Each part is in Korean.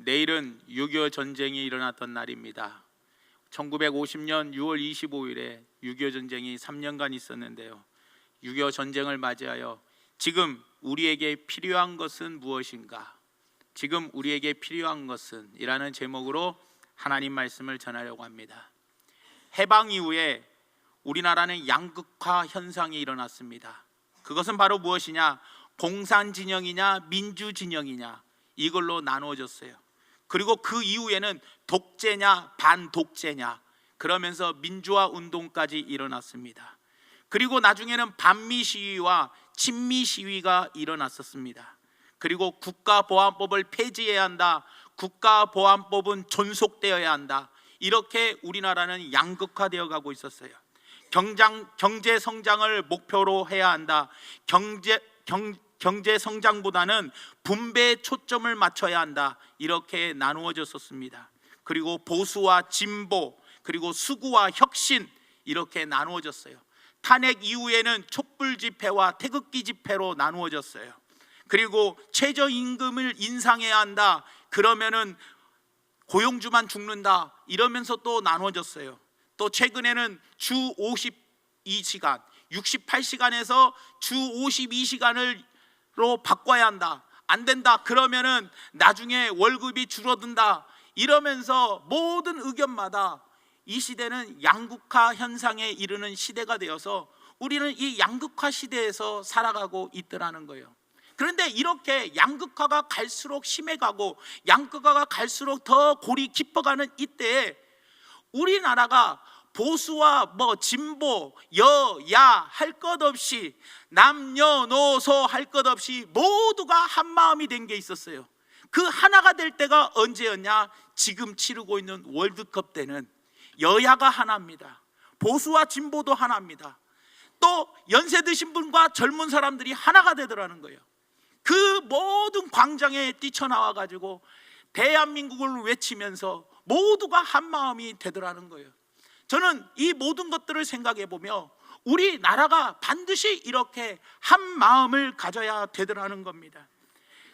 내일은 6.25 전쟁이 일어났던 날입니다. 1950년 6월 25일에 6.25 전쟁이 3년간 있었는데요. 6.25 전쟁을 맞이하여 지금 우리에게 필요한 것은 무엇인가? 지금 우리에게 필요한 것은 이라는 제목으로 하나님 말씀을 전하려고 합니다. 해방 이후에 우리나라는 양극화 현상이 일어났습니다. 그것은 바로 무엇이냐? 공산진영이냐 민주진영이냐 이걸로 나누어졌어요. 그리고 그 이후에는 독재냐 반독재냐 그러면서 민주화 운동까지 일어났습니다. 그리고 나중에는 반미 시위와 친미 시위가 일어났었습니다. 그리고 국가보안법을 폐지해야 한다, 국가보안법은 존속되어야 한다, 이렇게 우리나라는 양극화되어 가고 있었어요. 경제 성장을 목표로 해야 한다, 경제 성장보다는 분배에 초점을 맞춰야 한다, 이렇게 나누어졌었습니다. 그리고 보수와 진보, 그리고 수구와 혁신, 이렇게 나누어졌어요. 탄핵 이후에는 촛불 집회와 태극기 집회로 나누어졌어요. 그리고 최저임금을 인상해야 한다, 그러면은 고용주만 죽는다, 이러면서 또 나누어졌어요. 또 최근에는 주 52시간, 68시간에서 주 52시간으로 바꿔야 한다, 안 된다 그러면은 나중에 월급이 줄어든다, 이러면서 모든 의견마다 이 시대는 양극화 현상에 이르는 시대가 되어서 우리는 이 양극화 시대에서 살아가고 있더라는 거예요. 그런데 이렇게 양극화가 갈수록 심해가고 양극화가 갈수록 더 골이 깊어가는 이때에 우리나라가 보수와 진보, 여야 할 것 없이 남녀노소 할 것 없이 모두가 한 마음이 된 게 있었어요. 그 하나가 될 때가 언제였냐? 지금 치르고 있는 월드컵 때는 여야가 하나입니다. 보수와 진보도 하나입니다. 또 연세 드신 분과 젊은 사람들이 하나가 되더라는 거예요. 그 모든 광장에 뛰쳐나와 가지고 대한민국을 외치면서 모두가 한 마음이 되더라는 거예요. 저는 이 모든 것들을 생각해 보며 우리나라가 반드시 이렇게 한 마음을 가져야 되더라는 겁니다.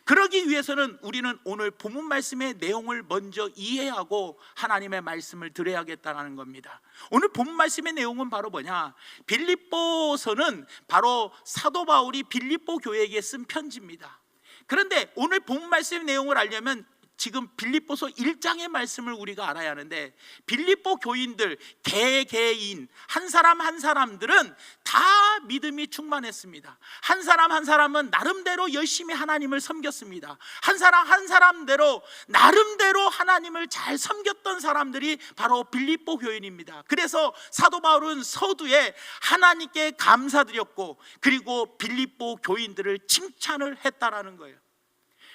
그러기 위해서는 우리는 오늘 본문 말씀의 내용을 먼저 이해하고 하나님의 말씀을 드려야겠다는 겁니다. 오늘 본문 말씀의 내용은 바로 뭐냐? 빌립보서는 바로 사도 바울이 빌립보 교회에게 쓴 편지입니다. 그런데 오늘 본문 말씀의 내용을 알려면 지금 빌립보서 1장의 말씀을 우리가 알아야 하는데, 빌립보 교인들 개개인 한 사람 한 사람들은 다 믿음이 충만했습니다. 한 사람 한 사람은 나름대로 열심히 하나님을 섬겼습니다. 한 사람 한 사람대로 나름대로 하나님을 잘 섬겼던 사람들이 바로 빌립보 교인입니다. 그래서 사도 바울은 서두에 하나님께 감사드렸고 그리고 빌립보 교인들을 칭찬을 했다라는 거예요.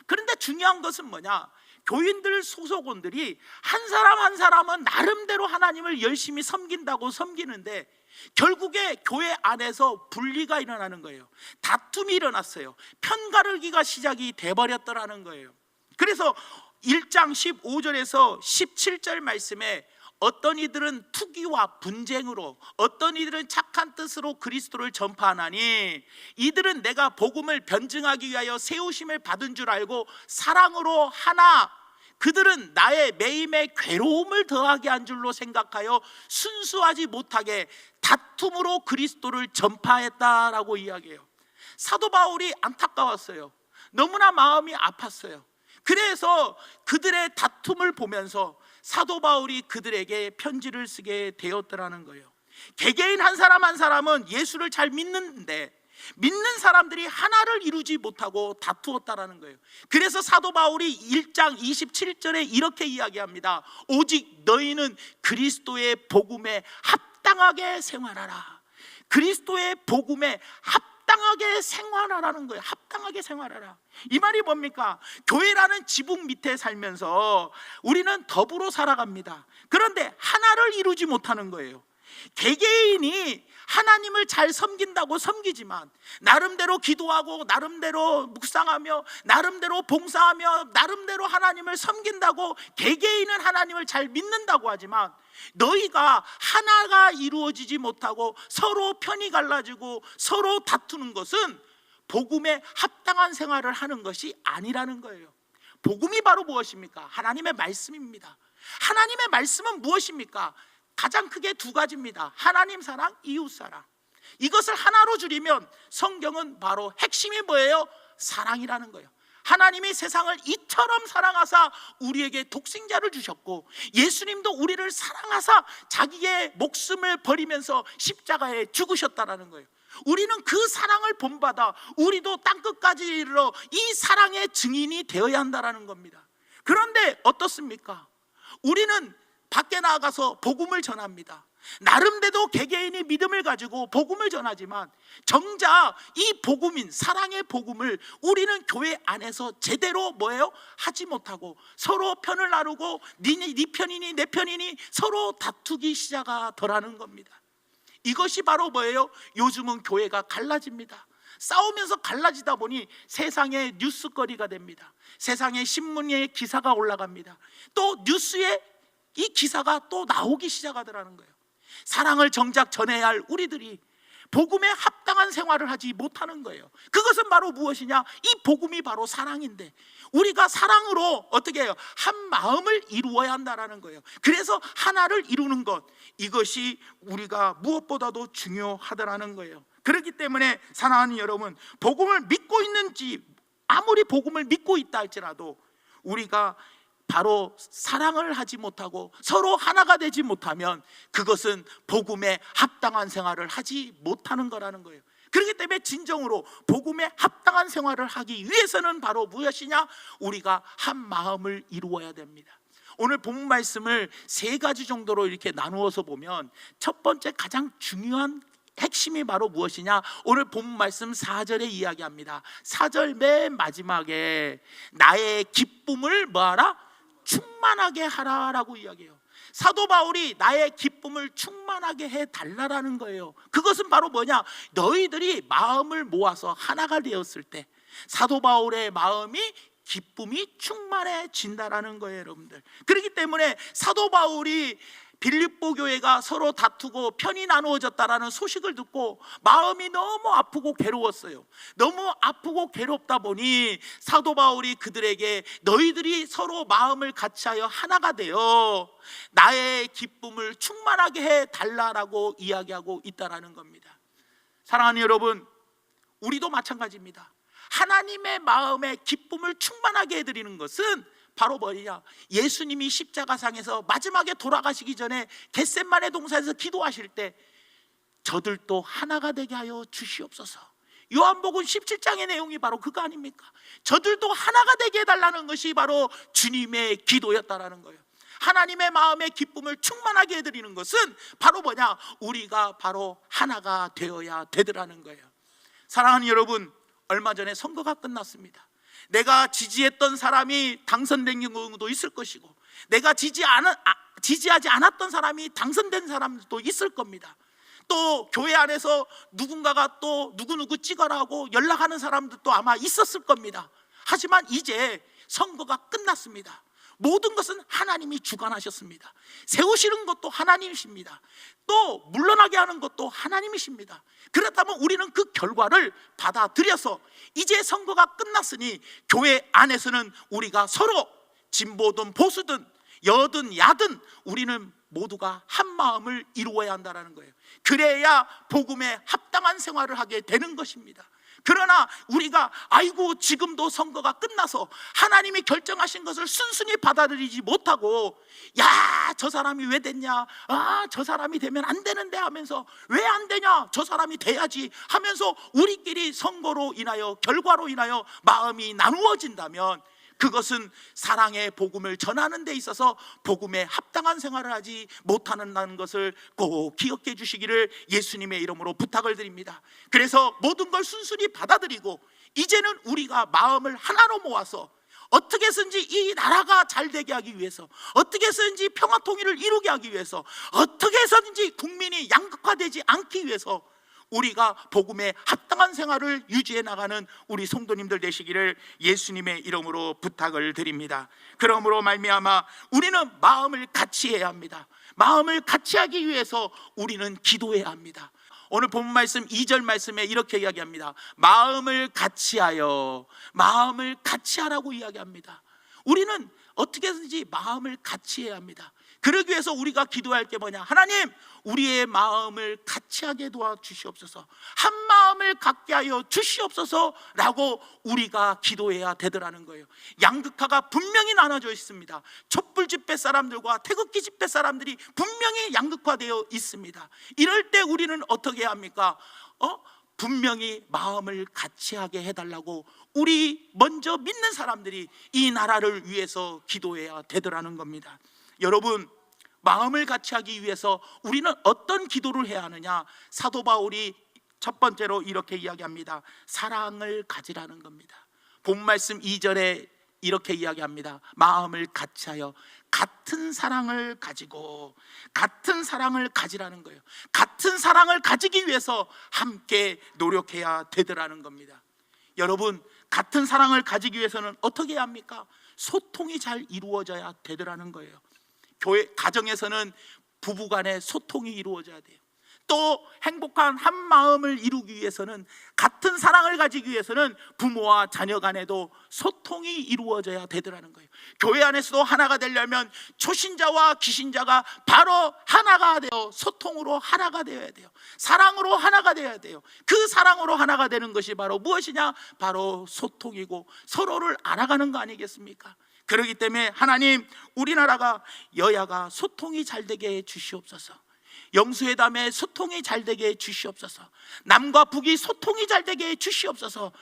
그런데 중요한 것은 뭐냐? 교인들 소속원들이 한 사람 한 사람은 나름대로 하나님을 열심히 섬긴다고 섬기는데 결국에 교회 안에서 분리가 일어나는 거예요. 다툼이 일어났어요. 편가르기가 시작이 돼버렸더라는 거예요. 그래서 1장 15절에서 17절 말씀에 어떤 이들은 투기와 분쟁으로, 어떤 이들은 착한 뜻으로 그리스도를 전파하나니 이들은 내가 복음을 변증하기 위하여 세우심을 받은 줄 알고 사랑으로 하나 그들은 나의 매임에 괴로움을 더하게 한 줄로 생각하여 순수하지 못하게 다툼으로 그리스도를 전파했다라고 이야기해요. 사도 바울이 안타까웠어요. 너무나 마음이 아팠어요. 그래서 그들의 다툼을 보면서 사도 바울이 그들에게 편지를 쓰게 되었더라는 거예요. 개개인 한 사람 한 사람은 예수를 잘 믿는데 믿는 사람들이 하나를 이루지 못하고 다투었다라는 거예요. 그래서 사도 바울이 1장 27절에 이렇게 이야기합니다. 오직 너희는 그리스도의 복음에 합당하게 생활하라. 그리스도의 복음에 합당하게 생활하라는 거예요. 합당하게 생활하라. 이 말이 뭡니까? 교회라는 지붕 밑에 살면서 우리는 더불어 살아갑니다. 그런데 하나를 이루지 못하는 거예요. 개개인이 하나님을 잘 섬긴다고 섬기지만 나름대로 기도하고 나름대로 묵상하며 나름대로 봉사하며 나름대로 하나님을 섬긴다고 개개인은 하나님을 잘 믿는다고 하지만 너희가 하나가 이루어지지 못하고 서로 편이 갈라지고 서로 다투는 것은 복음에 합당한 생활을 하는 것이 아니라는 거예요. 복음이 바로 무엇입니까? 하나님의 말씀입니다. 하나님의 말씀은 무엇입니까? 가장 크게 두 가지입니다. 하나님 사랑, 이웃 사랑. 이것을 하나로 줄이면 성경은 바로 핵심이 뭐예요? 사랑이라는 거예요. 하나님이 세상을 이처럼 사랑하사 우리에게 독생자를 주셨고, 예수님도 우리를 사랑하사 자기의 목숨을 버리면서 십자가에 죽으셨다라는 거예요. 우리는 그 사랑을 본받아 우리도 땅끝까지 이르러 이 사랑의 증인이 되어야 한다는 겁니다. 그런데 어떻습니까? 우리는 밖에 나가서 복음을 전합니다. 나름대로 개개인이 믿음을 가지고 복음을 전하지만 정작 이 복음인 사랑의 복음을 우리는 교회 안에서 제대로 뭐예요? 하지 못하고 서로 편을 나누고 네 편이니 내 편이니 서로 다투기 시작하더라는 겁니다. 이것이 바로 뭐예요? 요즘은 교회가 갈라집니다. 싸우면서 갈라지다 보니 세상의 뉴스거리가 됩니다. 세상의 신문에 기사가 올라갑니다. 또 뉴스에 이 기사가 또 나오기 시작하더라는 거예요. 사랑을 정작 전해야 할 우리들이 복음에 합당한 생활을 하지 못하는 거예요. 그것은 바로 무엇이냐? 이 복음이 바로 사랑인데 우리가 사랑으로 어떻게 해요? 한 마음을 이루어야 한다는 거예요. 그래서 하나를 이루는 것, 이것이 우리가 무엇보다도 중요하다는 거예요. 그렇기 때문에 사랑하는 여러분, 복음을 믿고 있는지, 아무리 복음을 믿고 있다 할지라도 우리가 바로 사랑을 하지 못하고 서로 하나가 되지 못하면 그것은 복음에 합당한 생활을 하지 못하는 거라는 거예요. 그렇기 때문에 진정으로 복음에 합당한 생활을 하기 위해서는 바로 무엇이냐? 우리가 한 마음을 이루어야 됩니다. 오늘 본문 말씀을 세 가지 정도로 이렇게 나누어서 보면 첫 번째 가장 중요한 핵심이 바로 무엇이냐? 오늘 본문 말씀 4절에 이야기합니다. 4절 맨 마지막에 나의 기쁨을 뭐하라? 충만하게 하라라고 이야기해요. 사도 바울이 나의 기쁨을 충만하게 해달라라는 거예요. 그것은 바로 뭐냐? 너희들이 마음을 모아서 하나가 되었을 때 사도 바울의 마음이 기쁨이 충만해진다라는 거예요, 여러분들. 그렇기 때문에 사도 바울이 빌립보 교회가 서로 다투고 편이 나누어졌다라는 소식을 듣고 마음이 너무 아프고 괴로웠어요. 너무 아프고 괴롭다 보니 사도 바울이 그들에게 너희들이 서로 마음을 같이하여 하나가 되어 나의 기쁨을 충만하게 해달라라고 이야기하고 있다라는 겁니다. 사랑하는 여러분, 우리도 마찬가지입니다. 하나님의 마음에 기쁨을 충만하게 해드리는 것은 바로 뭐냐? 예수님이 십자가상에서 마지막에 돌아가시기 전에 겟셋마네 동산에서 기도하실 때 저들도 하나가 되게 하여 주시옵소서. 요한복음 17장의 내용이 바로 그거 아닙니까? 저들도 하나가 되게 해달라는 것이 바로 주님의 기도였다라는 거예요. 하나님의 마음의 기쁨을 충만하게 해드리는 것은 바로 뭐냐? 우리가 바로 하나가 되어야 되더라는 거예요. 사랑하는 여러분, 얼마 전에 선거가 끝났습니다. 내가 지지했던 사람이 당선된 경우도 있을 것이고 내가 지지하지 않았던 사람이 당선된 사람도 있을 겁니다. 또 교회 안에서 누군가가 또 누구누구 찍어라고 연락하는 사람들도 아마 있었을 겁니다. 하지만 이제 선거가 끝났습니다. 모든 것은 하나님이 주관하셨습니다. 세우시는 것도 하나님이십니다. 또 물러나게 하는 것도 하나님이십니다. 그렇다면 우리는 그 결과를 받아들여서 이제 선거가 끝났으니 교회 안에서는 우리가 서로 진보든 보수든 여든 야든 우리는 모두가 한 마음을 이루어야 한다는 거예요. 그래야 복음에 합당한 생활을 하게 되는 것입니다. 그러나 우리가 아이고 지금도 선거가 끝나서 하나님이 결정하신 것을 순순히 받아들이지 못하고 야 저 사람이 왜 됐냐, 아 저 사람이 되면 안 되는데 하면서 왜 안 되냐, 저 사람이 돼야지 하면서 우리끼리 선거로 인하여 결과로 인하여 마음이 나누어진다면 그것은 사랑의 복음을 전하는 데 있어서 복음에 합당한 생활을 하지 못하는 것을 꼭 기억해 주시기를 예수님의 이름으로 부탁을 드립니다. 그래서 모든 걸 순순히 받아들이고 이제는 우리가 마음을 하나로 모아서 어떻게 해서든지 이 나라가 잘 되게 하기 위해서, 어떻게 해서든지 평화 통일을 이루게 하기 위해서, 어떻게 해서든지 국민이 양극화되지 않기 위해서 우리가 복음에 합당한 생활을 유지해 나가는 우리 성도님들 되시기를 예수님의 이름으로 부탁을 드립니다. 그러므로 말미암아 우리는 마음을 같이 해야 합니다. 마음을 같이 하기 위해서 우리는 기도해야 합니다. 오늘 본문 말씀 2절 말씀에 이렇게 이야기합니다. 마음을 같이 하여, 마음을 같이 하라고 이야기합니다. 우리는 어떻게든지 마음을 같이 해야 합니다. 그러기 위해서 우리가 기도할 게 뭐냐? 하나님, 우리의 마음을 같이 하게 도와주시옵소서, 한 마음을 갖게 하여 주시옵소서라고 우리가 기도해야 되더라는 거예요. 양극화가 분명히 나눠져 있습니다. 촛불 집회 사람들과 태극기 집회 사람들이 분명히 양극화되어 있습니다. 이럴 때 우리는 어떻게 해야 합니까? 분명히 마음을 같이 하게 해달라고 우리 먼저 믿는 사람들이 이 나라를 위해서 기도해야 되더라는 겁니다. 여러분, 마음을 같이 하기 위해서 우리는 어떤 기도를 해야 하느냐? 사도 바울이 첫 번째로 이렇게 이야기합니다. 사랑을 가지라는 겁니다. 본 말씀 2절에 이렇게 이야기합니다. 마음을 같이 하여 같은 사랑을 가지고, 같은 사랑을 가지라는 거예요. 같은 사랑을 가지기 위해서 함께 노력해야 되더라는 겁니다. 여러분, 같은 사랑을 가지기 위해서는 어떻게 해야 합니까? 소통이 잘 이루어져야 되더라는 거예요. 교회 가정에서는 부부간의 소통이 이루어져야 돼요. 또 행복한 한 마음을 이루기 위해서는, 같은 사랑을 가지기 위해서는 부모와 자녀 간에도 소통이 이루어져야 되더라는 거예요. 교회 안에서도 하나가 되려면 초신자와 귀신자가 바로 하나가 되어 소통으로 하나가 되어야 돼요. 사랑으로 하나가 되어야 돼요. 그 사랑으로 하나가 되는 것이 바로 무엇이냐? 바로 소통이고 서로를 알아가는 거 아니겠습니까? 그렇기 때문에 하나님, 우리나라가 여야가 소통이 잘 되게 해 주시옵소서. 영수회담에 소통이 잘 되게 해 주시옵소서. 남과 북이 소통이 잘 되게 해 주시옵소서.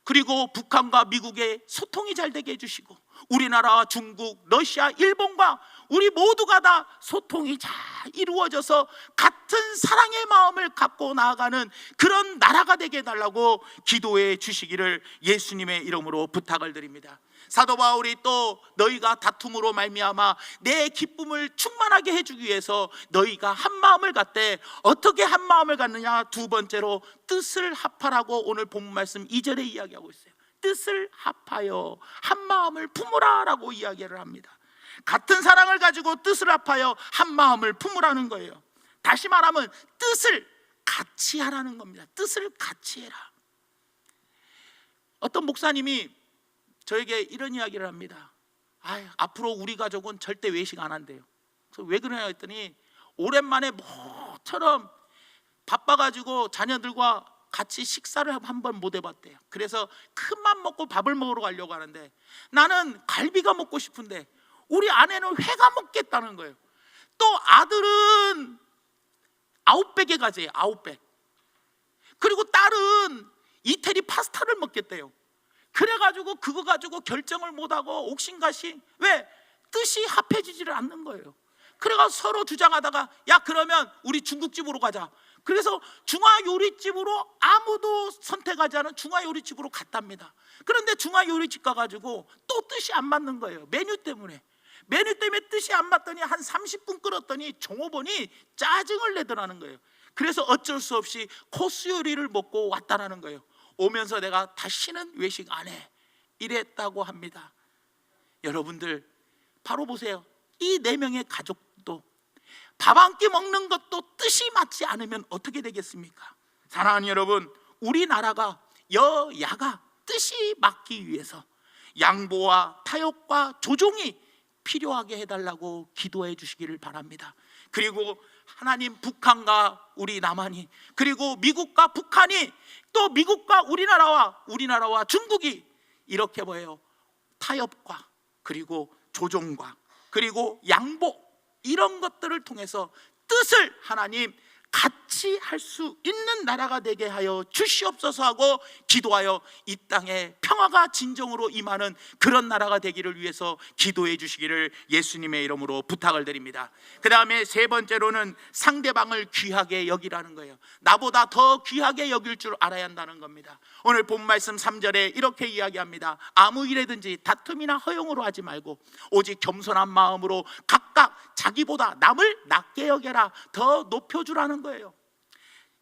그리고 북한과 미국의 소통이 잘 되게 해주시고, 우리나라와 중국, 러시아, 일본과 우리 모두가 다 소통이 잘 이루어져서 같은 사랑의 마음을 갖고 나아가는 그런 나라가 되게 해달라고 기도해 주시기를 예수님의 이름으로 부탁을 드립니다. 사도 바울이 또 너희가 다툼으로 말미암아 내 기쁨을 충만하게 해주기 위해서 너희가 한 마음을 갖되, 어떻게 한 마음을 갖느냐? 두 번째로 뜻을 합하라고 오늘 본문 말씀 2절에 이야기하고 있어요. 뜻을 합하여 한 마음을 품으라 라고 이야기를 합니다. 같은 사랑을 가지고 뜻을 합하여 한 마음을 품으라는 거예요. 다시 말하면 뜻을 같이 하라는 겁니다. 뜻을 같이 해라. 어떤 목사님이 저에게 이런 이야기를 합니다. 앞으로 우리 가족은 절대 외식 안 한대요. 그래서 왜 그러냐 했더니, 오랜만에 모처럼 바빠가지고 자녀들과 같이 식사를 한번 못 해봤대요. 그래서 큰 맘 먹고 밥을 먹으러 가려고 하는데, 나는 갈비가 먹고 싶은데 우리 아내는 회가 먹겠다는 거예요. 또 아들은 아웃백에 가재요. 아웃백. 그리고 딸은 이태리 파스타를 먹겠대요. 그래가지고 그거 가지고 결정을 못하고 옥신각신, 왜? 뜻이 합해지지를 않는 거예요. 그래가 서로 주장하다가, 야 그러면 우리 중국집으로 가자. 그래서 중화요리집으로, 아무도 선택하지 않은 중화요리집으로 갔답니다. 그런데 중화요리집 가가지고 또 뜻이 안 맞는 거예요. 메뉴 때문에 뜻이 안 맞더니 한 30분 끓었더니 종업원이 짜증을 내더라는 거예요. 그래서 어쩔 수 없이 코스 요리를 먹고 왔다라는 거예요. 오면서 내가 다시는 외식 안 해 이랬다고 합니다. 여러분들 바로 보세요. 이 4명의 가족도 밥 한 끼 먹는 것도 뜻이 맞지 않으면 어떻게 되겠습니까? 사랑하는 여러분, 우리나라가 여야가 뜻이 맞기 위해서 양보와 타협과 조정이 필요하게 해달라고 기도해 주시기를 바랍니다. 그리고 하나님, 북한과 우리 남한이, 그리고 미국과 북한이, 또 미국과 우리나라와 중국이 이렇게 뭐예요? 타협과 그리고 조정과 그리고 양보, 이런 것들을 통해서 뜻을 하나님 같이 할 수 있는 나라가 되게 하여 주시옵소서 하고 기도하여 이 땅에 평화가 진정으로 임하는 그런 나라가 되기를 위해서 기도해 주시기를 예수님의 이름으로 부탁을 드립니다. 그 다음에 세 번째로는 상대방을 귀하게 여기라는 거예요. 나보다 더 귀하게 여길 줄 알아야 한다는 겁니다. 오늘 본 말씀 3절에 이렇게 이야기합니다. 아무 일에든지 다툼이나 허용으로 하지 말고 오직 겸손한 마음으로 각각 자기보다 남을 낮게 여겨라, 더 높여주라는 거예요.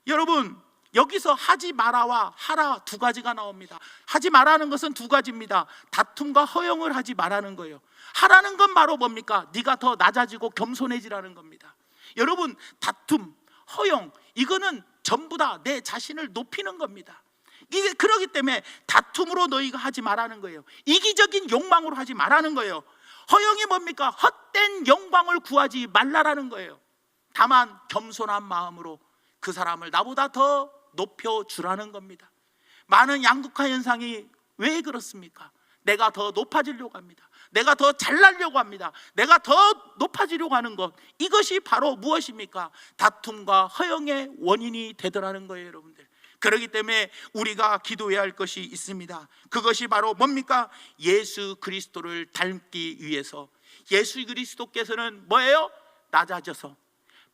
여러분, 여기서 하지 마라와 하라 두 가지가 나옵니다. 하지 마라는 것은 두 가지입니다. 다툼과 허용을 하지 마라는 거예요. 하라는 건 바로 뭡니까? 네가 더 낮아지고 겸손해지라는 겁니다. 여러분, 다툼, 허용, 이거는 전부 다 내 자신을 높이는 겁니다. 이게 그러기 때문에 다툼으로 너희가 하지 말라는 거예요. 이기적인 욕망으로 하지 말라는 거예요. 허영이 뭡니까? 헛된 영광을 구하지 말라라는 거예요. 다만 겸손한 마음으로 그 사람을 나보다 더 높여주라는 겁니다. 많은 양극화 현상이 왜 그렇습니까? 내가 더 높아지려고 합니다. 내가 더 잘나려고 합니다. 내가 더 높아지려고 하는 것, 이것이 바로 무엇입니까? 다툼과 허영의 원인이 되더라는 거예요, 여러분들. 그렇기 때문에 우리가 기도해야 할 것이 있습니다. 그것이 바로 뭡니까? 예수 그리스도를 닮기 위해서. 예수 그리스도께서는 뭐예요? 낮아져서,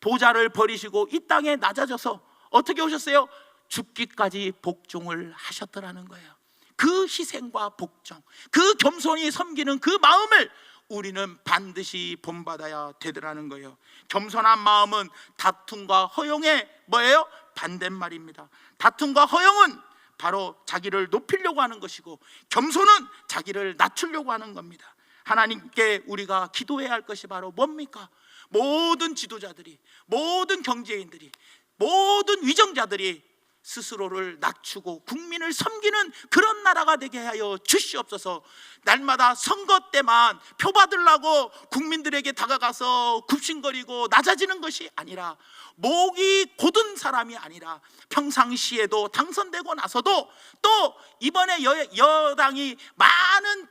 보좌를 버리시고 이 땅에 낮아져서 어떻게 오셨어요? 죽기까지 복종을 하셨더라는 거예요. 그 희생과 복종, 그 겸손히 섬기는 그 마음을 우리는 반드시 본받아야 되더라는 거예요. 겸손한 마음은 다툼과 허영의 뭐예요? 반대말입니다. 다툼과 허영은 바로 자기를 높이려고 하는 것이고, 겸손은 자기를 낮추려고 하는 겁니다. 하나님께 우리가 기도해야 할 것이 바로 뭡니까? 모든 지도자들이, 모든 경제인들이, 모든 위정자들이 스스로를 낮추고 국민을 섬기는 그런 나라가 되게 하여 주시옵소서. 날마다 선거 때만 표 받으려고 국민들에게 다가가서 굽신거리고 낮아지는 것이 아니라, 목이 곧은 사람이 아니라 평상시에도 당선되고 나서도 또 이번에 여당이 많은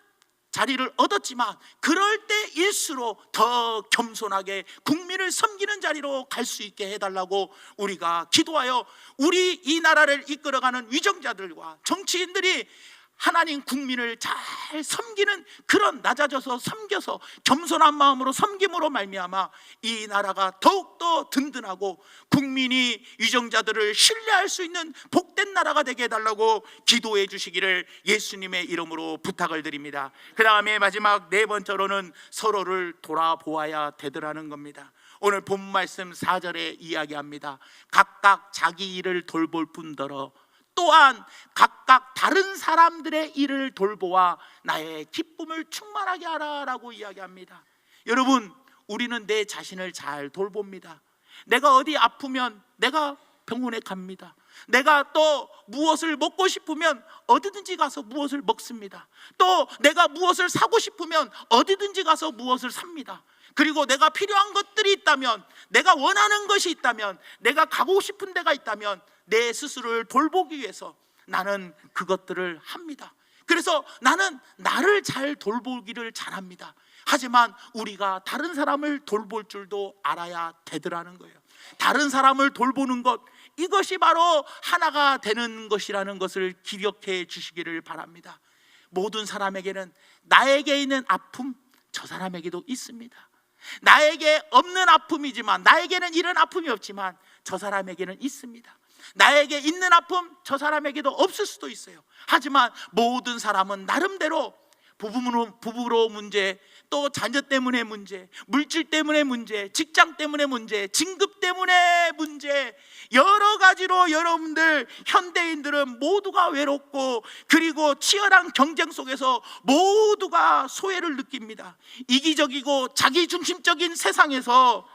자리를 얻었지만 그럴 때일수록 더 겸손하게 국민을 섬기는 자리로 갈 수 있게 해달라고 우리가 기도하여, 우리 이 나라를 이끌어가는 위정자들과 정치인들이 하나님 국민을 잘 섬기는 그런, 낮아져서 섬겨서 겸손한 마음으로 섬김으로 말미암아 이 나라가 더욱더 든든하고 국민이 위정자들을 신뢰할 수 있는 복된 나라가 되게 해달라고 기도해 주시기를 예수님의 이름으로 부탁을 드립니다. 그 다음에 마지막 네 번째로는 서로를 돌아보아야 되더라는 겁니다. 오늘 본 말씀 4절에 이야기합니다. 각각 자기 일을 돌볼 뿐더러 또한 각각 다른 사람들의 일을 돌보아 나의 기쁨을 충만하게 하라라고 이야기합니다. 여러분, 우리는 내 자신을 잘 돌봅니다. 내가 어디 아프면 내가 병원에 갑니다. 내가 또 무엇을 먹고 싶으면 어디든지 가서 무엇을 먹습니다. 또 내가 무엇을 사고 싶으면 어디든지 가서 무엇을 삽니다. 그리고 내가 필요한 것들이 있다면, 내가 원하는 것이 있다면, 내가 가고 싶은 데가 있다면 내 스스로를 돌보기 위해서 나는 그것들을 합니다. 그래서 나는 나를 잘 돌보기를 잘합니다. 하지만 우리가 다른 사람을 돌볼 줄도 알아야 되더라는 거예요. 다른 사람을 돌보는 것, 이것이 바로 하나가 되는 것이라는 것을 기억해 주시기를 바랍니다. 모든 사람에게는 나에게 있는 아픔, 저 사람에게도 있습니다. 나에게 없는 아픔이지만, 나에게는 이런 아픔이 없지만 저 사람에게는 있습니다. 나에게 있는 아픔, 저 사람에게도 없을 수도 있어요. 하지만 모든 사람은 나름대로 부부로 문제, 또 자녀 때문에 문제, 물질 때문에 문제, 직장 때문에 문제, 진급 때문에 문제, 여러 가지로 여러분들 현대인들은 모두가 외롭고, 그리고 치열한 경쟁 속에서 모두가 소외를 느낍니다. 이기적이고 자기중심적인 세상에서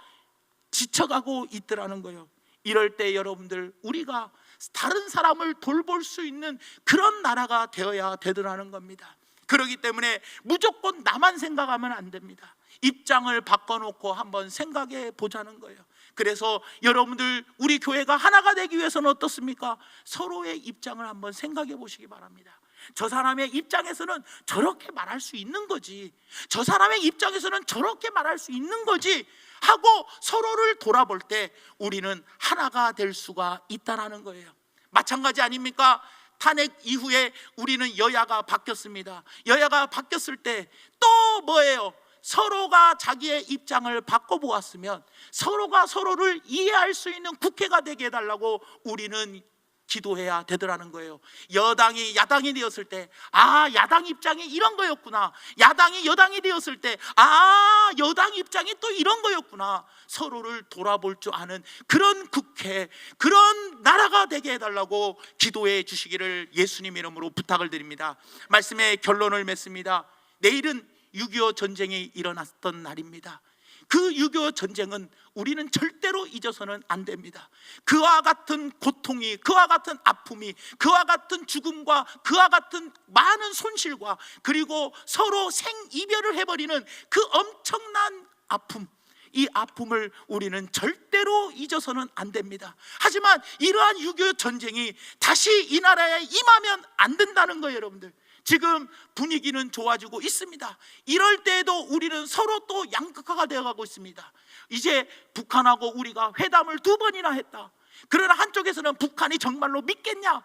지쳐가고 있더라는 거예요. 이럴 때 여러분들, 우리가 다른 사람을 돌볼 수 있는 그런 나라가 되어야 되더라는 겁니다. 그렇기 때문에 무조건 나만 생각하면 안 됩니다. 입장을 바꿔놓고 한번 생각해 보자는 거예요. 그래서 여러분들, 우리 교회가 하나가 되기 위해서는 어떻습니까? 서로의 입장을 한번 생각해 보시기 바랍니다. 저 사람의 입장에서는 저렇게 말할 수 있는 거지, 저 사람의 입장에서는 저렇게 말할 수 있는 거지 하고 서로를 돌아볼 때 우리는 하나가 될 수가 있다는 거예요. 마찬가지 아닙니까? 탄핵 이후에 우리는 여야가 바뀌었습니다. 여야가 바뀌었을 때 또 뭐예요? 서로가 자기의 입장을 바꿔보았으면 서로가 서로를 이해할 수 있는 국회가 되게 해달라고 우리는 기도해야 되더라는 거예요. 여당이 야당이 되었을 때, 아, 야당 입장이 이런 거였구나. 야당이 여당이 되었을 때, 아, 여당 입장이 또 이런 거였구나. 서로를 돌아볼 줄 아는 그런 국회, 그런 나라가 되게 해달라고 기도해 주시기를 예수님 이름으로 부탁을 드립니다. 말씀의 결론을 맺습니다. 내일은 6.25 전쟁이 일어났던 날입니다. 그 6.25 전쟁은 우리는 절대로 잊어서는 안 됩니다. 그와 같은 고통이, 그와 같은 아픔이, 그와 같은 죽음과 그와 같은 많은 손실과 그리고 서로 생이별을 해버리는 그 엄청난 아픔, 이 아픔을 우리는 절대로 잊어서는 안 됩니다. 하지만 이러한 6.25 전쟁이 다시 이 나라에 임하면 안 된다는 거예요. 여러분들, 지금 분위기는 좋아지고 있습니다. 이럴 때에도 우리는 서로 또 양극화가 되어가고 있습니다. 이제 북한하고 우리가 회담을 2번이나 했다. 그러나 한쪽에서는 북한이 정말로 믿겠냐?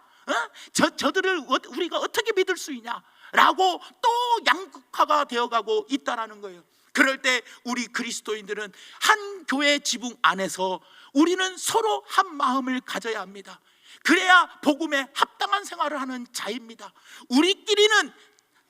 저들을 우리가 어떻게 믿을 수 있냐? 라고 또 양극화가 되어가고 있다는 거예요. 그럴 때 우리 그리스도인들은 한 교회 지붕 안에서 우리는 서로 한 마음을 가져야 합니다. 그래야 복음에 합당한 생활을 하는 자입니다. 우리끼리는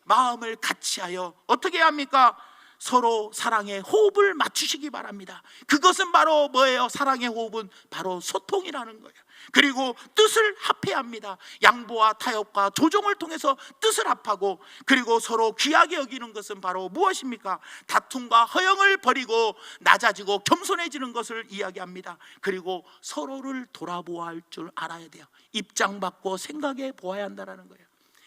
마음을 같이하여 어떻게 해야 합니까? 서로 사랑의 호흡을 맞추시기 바랍니다. 그것은 바로 뭐예요? 사랑의 호흡은 바로 소통이라는 거예요. 그리고 뜻을 합해야 합니다. 양보와 타협과 조정을 통해서 뜻을 합하고, 그리고 서로 귀하게 여기는 것은 바로 무엇입니까? 다툼과 허영을 버리고 낮아지고 겸손해지는 것을 이야기합니다. 그리고 서로를 돌아보아야 할 줄 알아야 돼요. 입장 바꿔 생각해 보아야 한다는 거예요.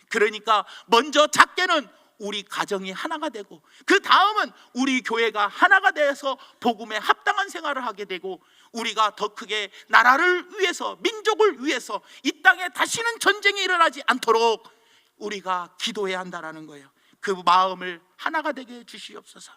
그러니까 먼저 작게는 우리 가정이 하나가 되고, 그 다음은 우리 교회가 하나가 돼서 복음에 합당한 생활을 하게 되고, 우리가 더 크게 나라를 위해서, 민족을 위해서 이 땅에 다시는 전쟁이 일어나지 않도록 우리가 기도해야 한다는 거예요. 그 마음을 하나가 되게 해주시옵소서.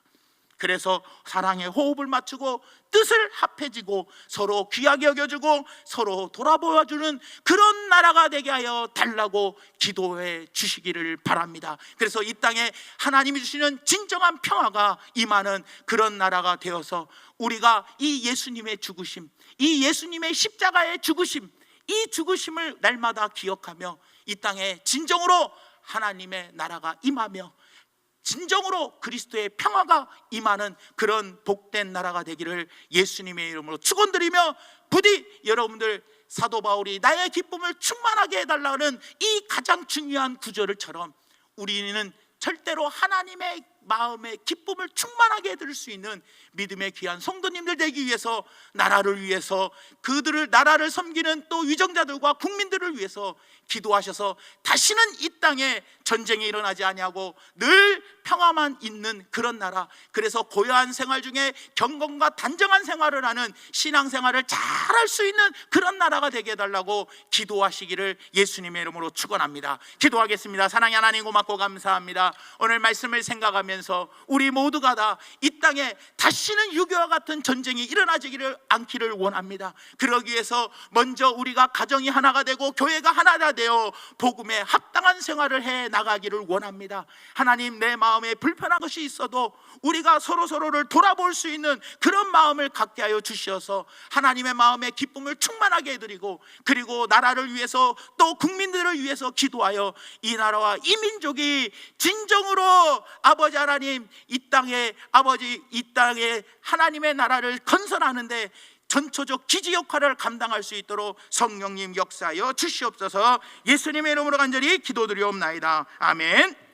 그래서 사랑의 호흡을 맞추고 뜻을 합해지고 서로 귀하게 여겨주고 서로 돌아보아주는 그런 나라가 되게 하여 달라고 기도해 주시기를 바랍니다. 그래서 이 땅에 하나님이 주시는 진정한 평화가 임하는 그런 나라가 되어서 우리가 이 예수님의 죽으심, 이 예수님의 십자가의 죽으심, 이 죽으심을 날마다 기억하며 이 땅에 진정으로 하나님의 나라가 임하며 진정으로 그리스도의 평화가 임하는 그런 복된 나라가 되기를 예수님의 이름으로 축원드리며, 부디 여러분들 사도 바울이 나의 기쁨을 충만하게 해달라는 이 가장 중요한 구절을처럼 우리는 절대로 하나님의 마음의 기쁨을 충만하게 해드릴 수 있는 믿음의 귀한 성도님들 되기 위해서, 나라를 위해서, 그들을 나라를 섬기는 또 위정자들과 국민들을 위해서 기도하셔서 다시는 이 땅에 전쟁이 일어나지 아니하고 늘 평화만 있는 그런 나라, 그래서 고요한 생활 중에 경건과 단정한 생활을 하는 신앙생활을 잘할 수 있는 그런 나라가 되게 해달라고 기도하시기를 예수님의 이름으로 축원합니다. 기도하겠습니다. 사랑의 하나님, 고맙고 감사합니다. 오늘 말씀을 생각하면서 우리 모두가 다 이 땅에 다시는 6.25와 같은 전쟁이 일어나지기를 않기를 원합니다. 그러기 위해서 먼저 우리가 가정이 하나가 되고 교회가 하나가 되어 복음에 합당한 생활을 해 나가기를 원합니다. 하나님, 내 마음에 불편한 것이 있어도 우리가 서로를 돌아볼 수 있는 그런 마음을 갖게 하여 주시어서 하나님의 마음에 기쁨을 충만하게 해드리고, 그리고 나라를 위해서 또 국민들을 위해서 기도하여 이 나라와 이 민족이 진정으로 아버지 하나님, 이 땅에 아버지, 이 땅에 하나님의 나라를 건설하는데 전초적 기지 역할을 감당할 수 있도록 성령님 역사하여 주시옵소서. 예수님의 이름으로 간절히 기도드리옵나이다. 아멘.